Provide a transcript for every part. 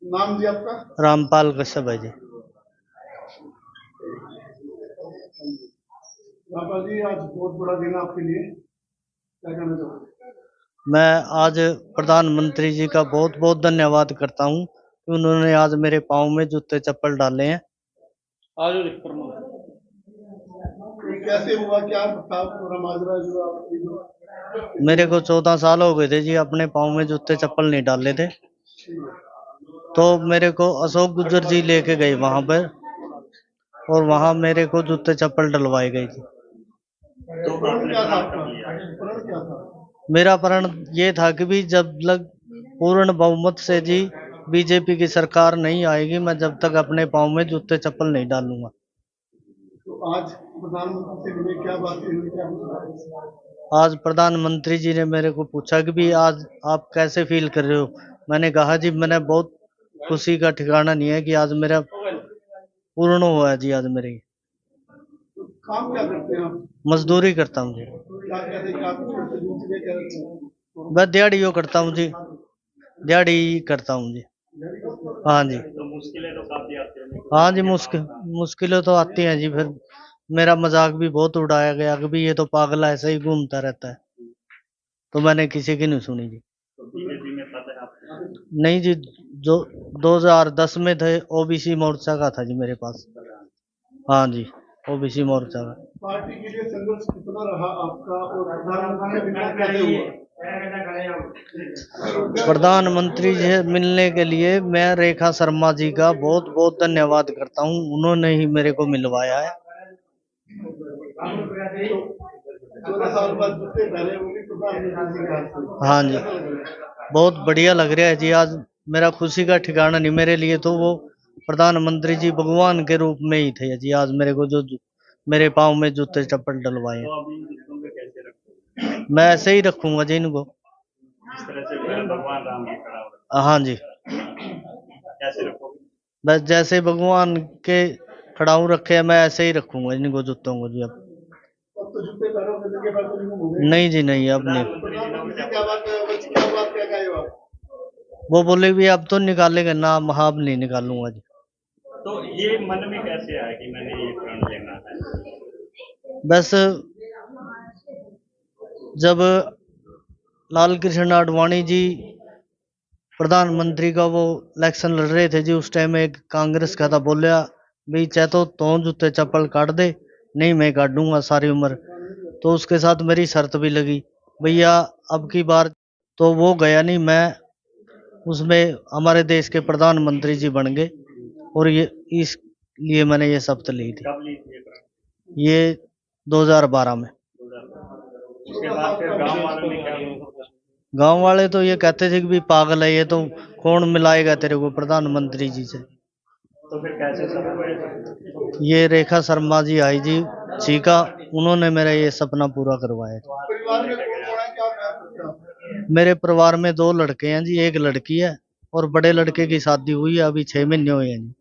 नाम जी आपका? रामपाल कश्यप है जी। रामपाल जी, आज बहुत बड़ा दिन है आपके लिए, क्या कहना चाहोगे? मैं आज प्रधानमंत्री जी का बहुत बहुत धन्यवाद करता हूँ कि उन्होंने आज मेरे पाँव में जूते चप्पल डाले हैं। ये कैसे हुआ, क्या था पूरा माजरा जो आपकी जो? मेरे को 14 साल हो गए थे जी अपने पाँव में जूते चप्पल नहीं डाले थे। तो मेरे को अशोक गुज्जर जी लेके गए वहां पर, और वहां मेरे को जूते चप्पल डलवाए गए थी। तो प्रण क्या था आपका? प्रण क्या था? मेरा प्रण ये था कि भी जब लग पूर्ण बहुमत से जी बीजेपी की सरकार नहीं आएगी, मैं जब तक अपने पाँव में जूते चप्पल नहीं डालूंगा। तो आज प्रधानमंत्री से मिले, क्या बातें हुई, क्या कुछ? आज प्रधानमंत्री जी ने मेरे को पूछा कि भी आज आप कैसे फील कर रहे हो। मैंने कहा जी मैंने बहुत खुशी का ठिकाना नहीं है कि आज मेरा पूर्ण हुआ है जी आज मेरी। तो काम क्या करते हैं आप? मजदूरी करता हूँ जी। क्या कहते हैं, क्या कुछ करते हैं, दूसरे क्या करते हैं? मैं दिहाड़ियों करता हूँ जी, दिहाड़ी करता हूँ जी। हाँ जी। तो मुश्किलें तो काफी आती हैं। हाँ जी, मुश्किलें तो आती हैं जी। फिर मेरा मजाक भी बहुत उड़ाया गया कि भी ये तो पागल ऐसे ही घूमता रहता है, तो मैंने किसी की नहीं सुनी जी। तो बीजेपी में पता है आपको? नहीं जी, जो 2010 में थे ओबीसी मोर्चा का था जी मेरे पास। हाँ जी, ओबीसी मोर्चा का। पार्टी के लिए संघर्ष कितना रहा आपका, और प्रधानमंत्री से मिलना कैसे हुआ? प्रधानमंत्री जी से मिलने के लिए मैं रेखा शर्मा जी का बहुत बहुत धन्यवाद करता हूँ, उन्होंने ही मेरे को मिलवाया है। 14 साल बाद दूसरे पहले वो भी प्रधानमंत्री के हाथ से। हाँ जी, बहुत बढ़िया लग रहा है जी। आज मेरा खुशी का ठिकाना नहीं, मेरे लिए तो वो प्रधानमंत्री जी भगवान के रूप में ही थे जी। आज मेरे को जो मेरे पाँव में जूते चप्पल डलवाए, तो अभी इसको में कैसे रखते? मैं ऐसे ही रखूंगा जी इनको। इस तरह से भगवान राम जी खड़ा हो रहा हाँ जी, है, कैसे रखोगे? बस जैसे भगवान के खड़ाऊ रखे हैं मैं ऐसे ही रखूंगा इनको जूतों को जी। अब तो जूते पैरों में लगे, पैर तो नहीं घूमोगे? नहीं जी, नहीं अब नहीं। प्रधानमंत्री से क्या बात, क्या बात क्या कहे आप? वो बोले भी अब तो निकालेंगे ना, अब नहीं निकालूंगा जी। तो ये मन में कैसे आया कि मैंने ये प्रण लेना है? बस जब लाल कृष्ण आडवाणी जी प्रधानमंत्री का वो इलेक्शन लड़ रहे थे जी, उस टाइम एक कांग्रेस का था, बोलिया भाई चाहे तो जूते चप्पल काट दे, नहीं मैं काटूंगा सारी उम्र। तो उसके साथ मेरी शर्त भी लगी भैया अब की बार तो वो गया नहीं, मैं उसमें हमारे देश के प्रधानमंत्री जी बन गए, और ये इसलिए मैंने ये शपथ ली थी। कब ली थी ये प्रण? ये 2012 में। उसके बाद फिर गांव वालों ने क्या बोला? गांव वाले तो ये कहते थे कि भी पागल है ये तो, कौन मिलाएगा तेरे को प्रधानमंत्री जी से। तो फिर कैसे सब हुआ? ये रेखा शर्मा जी आई जी चीका, उन्होंने मेरा ये सपना पूरा करवाया। परिवार में कौन कौन है, क्या क्या करते हैं? मेरे परिवार में 2 लड़के हैं जी, एक लड़की है, और बड़े लड़के की शादी हुई है अभी 6 महीने हुए हैं जी।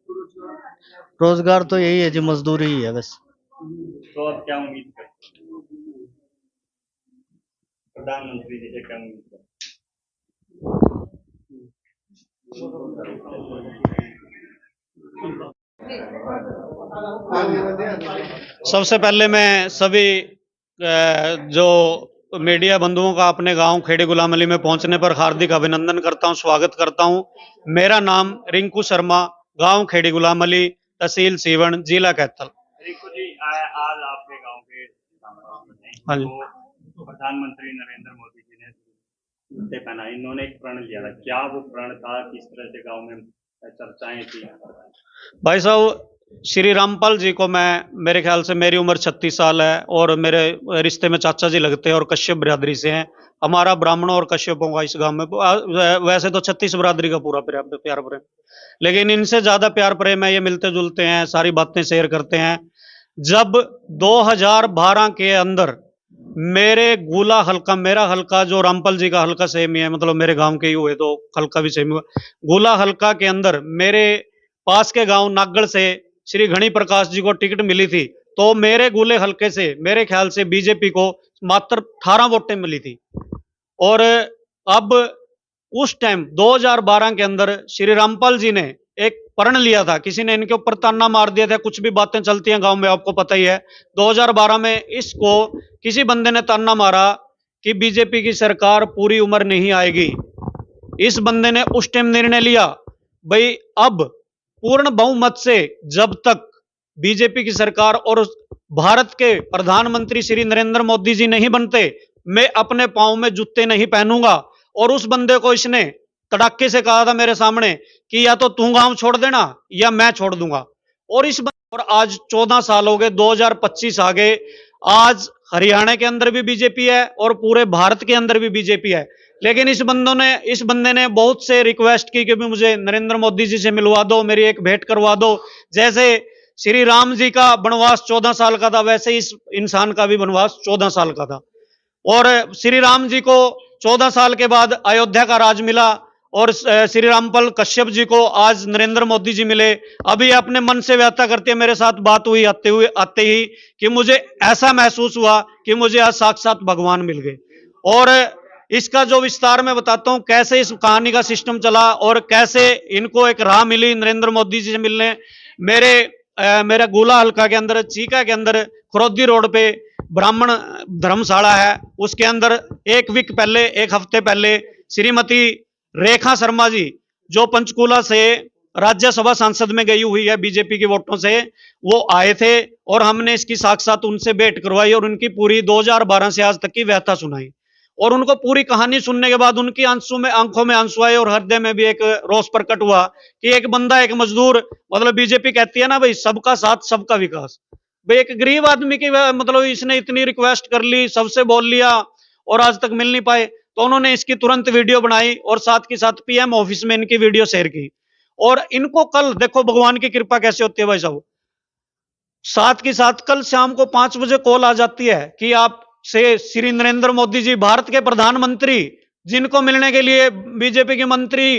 रोजगार तो यही है जी, मजदूरी ही है बस। तो अब क्या उम्मीद करते हैं? प्रधानमंत्री जी से क्या उम्मीद करते सबसे पहले मैं सभी जो मीडिया बंधुओं का अपने गांव खेड़ी गुलाम अली में पहुंचने पर हार्दिक अभिनंदन करता हूं, स्वागत करता हूं। मेरा नाम रिंकू शर्मा, गांव खेड़ी गुलाम अली, तहसील सीवण, जिला कैथल। रिंकू जी, आज आपके गांव के हाँ जी। तो प्रधानमंत्री नरेंद्र मोदी जी ने जूते पहनाए, इन्होंने एक प्रण लिया था, क्या वो प्रण था, किस तरह से गांव में चर्चाएं थी? भाई साहब, श्री रामपाल जी को मैं, मेरे ख्याल से मेरी उम्र 36 साल है, और मेरे रिश्ते में चाचा जी लगते हैं और कश्यप बिरादरी से हैं। हमारा ब्राह्मणों और कश्यपों का इस गांव में वैसे तो 36 बिरादरी का पूरा प्यार प्रेम, लेकिन इनसे ज्यादा प्यार प्रेम है, ये मिलते जुलते हैं, सारी बातें शेयर करते हैं। जब 2012 के अंदर मेरे गोला हल्का, मेरा हल्का जो रामपाल जी का हल्का सेम ही है, मतलब मेरे गांव के ही हुए तो हल्का भी सेम हुआ। गोला हल्का के अंदर मेरे पास के गांव नागढ़ से श्री घनी प्रकाश जी को टिकट मिली थी, तो मेरे गोले हल्के से मेरे ख्याल से बीजेपी को मात्र 18 वोटें मिली थी। और अब उस टाइम 2012 के अंदर श्री रामपाल जी ने एक प्रण लिया था, किसी ने इनके ऊपर ताना मार दिया था, कुछ भी बातें चलती हैं गांव में आपको पता ही है। 2012 में इसको किसी बंदे ने ताना मारा कि बीजेपी की सरकार पूरी उम्र नहीं आएगी। इस बंदे ने उस टाइम निर्णय लिया, भाई अब पूर्ण बहुमत से जब तक बीजेपी की सरकार और भारत के प्रधानमंत्री श्री नरेंद्र मोदी जी नहीं बनते, मैं अपने पांव में जूते नहीं पहनूंगा। और उस बंदे को इसने तड़ाके से कहा था मेरे सामने कि या तो तू गांव छोड़ देना या मैं छोड़ दूंगा। और आज 14 साल हो गए, 2025 आ गए, आज हरियाणा के अंदर भी बीजेपी है और पूरे भारत के अंदर भी बीजेपी है। लेकिन इस बंदे ने बहुत से रिक्वेस्ट की कि भी मुझे नरेंद्र मोदी जी से मिलवा दो, मेरी एक भेंट करवा दो। जैसे श्री राम जी का वनवास 14 साल का था, वैसे इस इंसान का भी वनवास 14 साल का था। और श्री राम जी को 14 साल के बाद अयोध्या का राज मिला और श्री रामपाल कश्यप जी को आज नरेंद्र मोदी जी मिले। अभी अपने मन से व्यथा करते, मेरे साथ बात हुई आते ही कि मुझे ऐसा महसूस हुआ कि मुझे आज साक्षात भगवान मिल गए। और इसका जो विस्तार मैं बताता हूं कैसे इस कहानी का सिस्टम चला और कैसे इनको एक राह मिली नरेंद्र मोदी जी से मिलने। मेरे गोला हल्का के अंदर, चीका के अंदर, खरोदी रोड पे ब्राह्मण धर्मशाला है, उसके अंदर एक हफ्ते पहले श्रीमती रेखा शर्मा जी, जो पंचकूला से राज्यसभा सांसद में गई हुई है बीजेपी के वोटों से, वो आए थे और हमने इसकी साक्षात उनसे भेंट करवाई और उनकी पूरी 2012 से आज तक की व्यथा सुनाई। और उनको पूरी कहानी सुनने के बाद उनकी आंखों में आंसू आए और हृदय में भी एक रोष प्रकट हुआ कि एक बंदा, एक मजदूर, मतलब बीजेपी कहती है ना भाई सबका साथ सबका विकास, भाई एक गरीब आदमी की मतलब इसने इतनी रिक्वेस्ट कर ली, सबसे बोल लिया और आज तक मिल नहीं पाए। तो उन्होंने इसकी तुरंत वीडियो बनाई और साथ के साथ पीएम ऑफिस में इनकी वीडियो शेयर की। और इनको कल देखो भगवान की कृपा कैसे होती है भाई साहब, साथ के साथ कल शाम को 5 बजे कॉल आ जाती है कि आप से श्री नरेंद्र मोदी जी, भारत के प्रधानमंत्री, जिनको मिलने के लिए बीजेपी के मंत्री,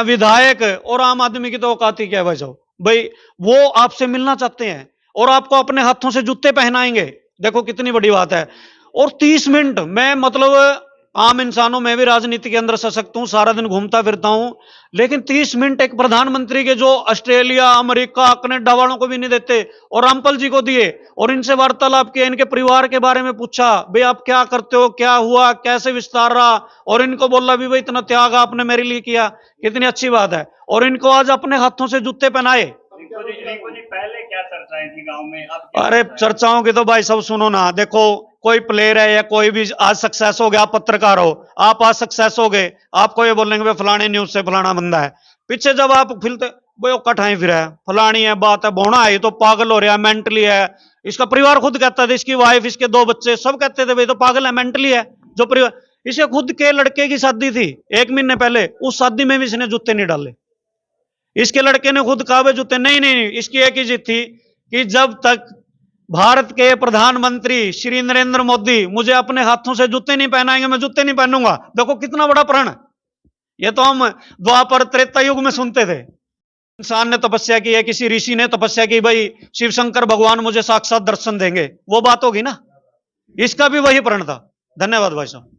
विधायक और आम आदमी की तो औकात ही क्या है भाई साहब, भाई वो आपसे मिलना चाहते हैं और आपको अपने हाथों से जूते पहनाएंगे। देखो कितनी बड़ी बात है। और 30 मिनट मैं, मतलब आम इंसानों में भी राजनीति के अंदर सशक्त हूं, सारा दिन घूमता फिरता हूं, लेकिन 30 मिनट एक प्रधानमंत्री के जो ऑस्ट्रेलिया, अमेरिका, कनाडा वालों को भी नहीं देते और रामपाल जी को दिए और इनसे वार्तालाप किया, इनके परिवार के बारे में पूछा, भाई आप क्या करते हो, क्या हुआ, कैसे विस्तार रहा, और इनको बोला भी भाई इतना त्याग आपने मेरे लिए किया, कितनी अच्छी बात है। और इनको आज अपने हाथों से जूते पहनाए। रिंकू जी, पहले क्या चर्चाएं थी गांव में? अरे चर्चाओं की तो भाई सब सुनो ना, देखो कोई प्लेयर है या कोई भी आज सक्सेस हो गया, आप पत्रकार हो, आप आज सक्सेस हो गए, आपको ये बोलेंगे भाई फलाने न्यूज से फलाना बंदा है। पीछे जब आप फिरते वो कठाई फिर है, फलानी है, बात है, बोना है, तो पागल हो रहा है, मेंटली है। इसका परिवार खुद कहता था, इसकी वाइफ, इसके 2 बच्चे सब कहते थे भाई तो पागल है, मेंटली है। जो परिवार, इसे खुद के लड़के की शादी थी 1 महीने पहले, उस शादी में भी इसने जूते नहीं डाले। इसके लड़के ने खुद कहा जूते नहीं, इसकी एक ही जिद थी कि जब तक भारत के प्रधानमंत्री श्री नरेंद्र मोदी मुझे अपने हाथों से जूते नहीं पहनाएंगे, मैं जूते नहीं पहनूंगा। देखो कितना बड़ा प्रण। ये तो हम द्वापर त्रेता युग में सुनते थे। इंसान ने तपस्या की है, किसी ऋषि ने तपस्या की, भाई शिव शंकर भगवान मुझे साक्षात दर्शन देंगे, वो बात होगी ना। इसका भी वही प्रण था। धन्यवाद भाई साहब।